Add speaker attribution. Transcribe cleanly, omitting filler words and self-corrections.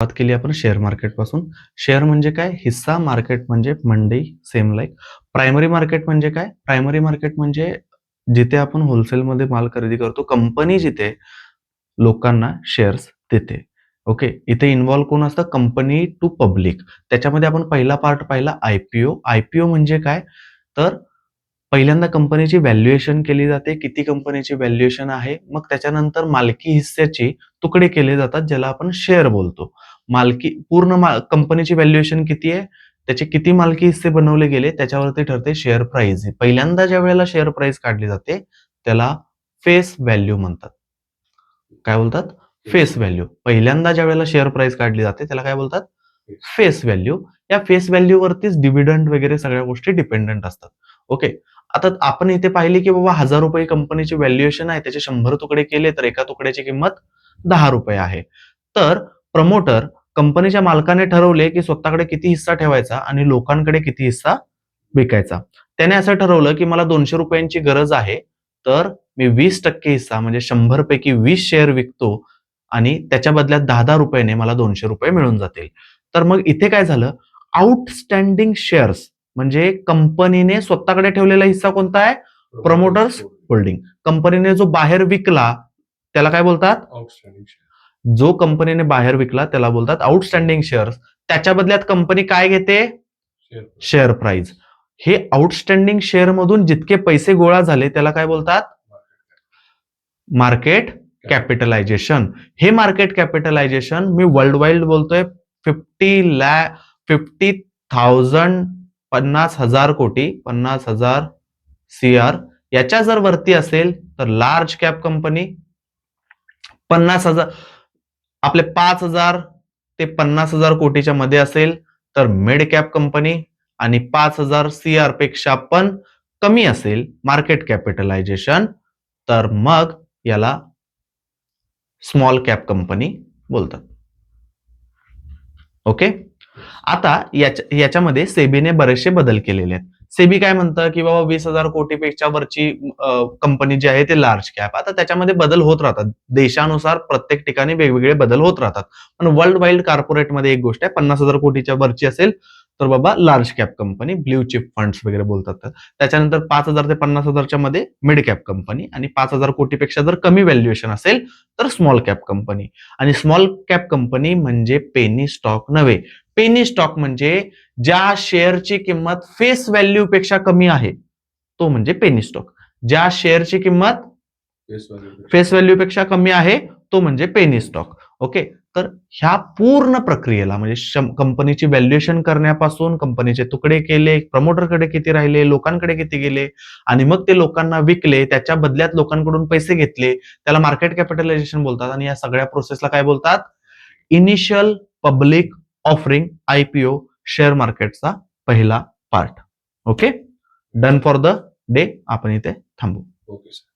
Speaker 1: बात केली आपण शेअर मार्केट पासून. शेअर म्हणजे काय? हिस्सा. मार्केट म्हणजे मंडी. Same like. प्रायमरी मार्केट म्हणजे काय? प्रायमरी मार्केट म्हणजे जिथे आपण होलसेलमध्ये माल खरेदी करतो. कंपनी जिथे लोकांना शेअर्स देते. ओके. इथे इन्व्हॉल्व कोण असतं? Company to public. त्याच्यामध्ये आपण पहिला पार्ट पाहिला आय-पी-ओ. आय-पी-ओ म्हणजे काय? तर पहिल्यांदा कंपनीची व्हॅल्युएशन केली जाते. किती कंपनीची व्हॅल्युएशन आहे. मग त्याच्यानंतर मालकी हिस्स्याचे तुकडे केले जातात, ज्याला आपण शेअर बोलतो. पूर्ण कंपनीची व्हॅल्युएशन किती आहे? त्याचे किती मालकी हिस्से बनवले गेले त्याच्यावरती ठरते शेअर प्राइस. पहिल्यांदा ज्या वेळेला शेअर प्राइस काढली जाते त्याला फेस व्हॅल्यू म्हणतात. काय बोलतात? Face value. पहिल्यांदा ज्या वेळेला शेअर प्राइस काढली जाते त्याला काय बोलतात? Face value. या फेस व्हॅल्यूवरतीच डिव्हिडंड वगैरे सगळ्या गोष्टी डिपेंडंट असतात. ओके. आता आपण इथे पाहिली की बाबा ₹1000 कंपनीची व्हॅल्युएशन आहे. त्याचे 100 तुकडे केले तर एका तुकड्याची किंमत ₹10 आहे. तर प्रमोटर कंपनीच्या मालकाने ठरवले की स्वतःकडे किती हिस्सा ठेवायचा आणि लोकांकडे किती हिस्सा विकायचा. त्याने असं ठरवलं की मला ₹200 गरज आहे. तर मी 20% हिस्सा म्हणजे 100 पैकी 20 शेअर विकतो आणि त्याच्या बदल्यात ₹10-10 ने मला ₹200 मिळून जातील. तर मग इथे काय झालं? आउटस्टँडिंग शेअर्स म्हणजे कंपनीने स्वतःकडे ठेवलेला हिस्सा कोणता आहे? Promoters holding. कंपनीने जो बाहेर विकला त्याला काय बोलतात?
Speaker 2: Outstanding share.
Speaker 1: जो कंपनीने बाहेर विकला त्याला बोलतात आउटस्टँडिंग शेअर्स. त्याच्या बदल्यात कंपनी काय घेते? Share price. हे आउटस्टँडिंग शेअर मधून जितके पैसे गोळा झाले त्याला काय बोलतात? Market capitalisation. हे मार्केट कॅपिटलायझेशन मी वर्ल्ड वाईड बोलतोय 50,000 कोटी 50,000 CR याच्या जर वरती असेल तर लार्ज कॅप कंपनी. 50,000 आपले 5,000 ते 50,000 कोटीच्या मध्ये असेल तर मिड कॅप कंपनी आणि 5,000 CR पेक्षा पण कमी असेल मार्केट कॅपिटलायझेशन तर मग याला स्मॉल कॅप कंपनी बोलतात. ओके. आता याच्यामध्ये सेबीने बरेचसे बदल केलेले आहेत. सेबी काय म्हणतं की बाबा 20,000 कोटीपेक्षा वरची कंपनी जी आहे ते लार्ज कॅप. आता त्याच्यामध्ये बदल होत राहतात. देशानुसार प्रत्येक ठिकाणी वेगवेगळे बदल होत राहतात. पण वर्ल्ड वाईड कॉर्पोरेटमध्ये एक गोष्ट आहे 50,000 कोटीच्या वरची असेल तर बाबा large cap company, blue chip funds वगैरे बोलतात. त्याच्यानंतर 5,000 ते 50,000च्या मध्ये मिड कॅप कंपनी आणि 5,000 कोटीपेक्षा जर कमी व्हॅल्युएशन असेल तर स्मॉल कॅप कंपनी. आणि स्मॉल कॅप कंपनी म्हणजे पेनी स्टॉक नव्हे. पेनी स्टॉक म्हणजे ज्या शेअरची किंमत फेस व्हॅल्यू पेक्षा कमी आहे तो म्हणजे पेनी स्टॉक. ज्या शेअरची किंमत फेस व्हॅल्यू पेक्षा कमी आहे तो म्हणजे पेनी स्टॉक. ओके. तर ह्या पूर्ण प्रक्रियेला म्हणजे कंपनीची व्हॅल्युएशन करण्यापासून कंपनीचे तुकडे केले, प्रमोटरकडे किती राहिले, लोकांकडे किती गेले आणि मग ते लोकांना विकले, त्याच्या बदल्यात लोकांकडून पैसे घेतले, त्याला मार्केट कॅपिटलायझेशन बोलतात. आणि या सगळ्या प्रोसेसला काय बोलतात? Initial public offering. IPO share मार्केटचा पहिला part. Okay. Done for the day. आपण इथे थांबू.
Speaker 2: Okay sir.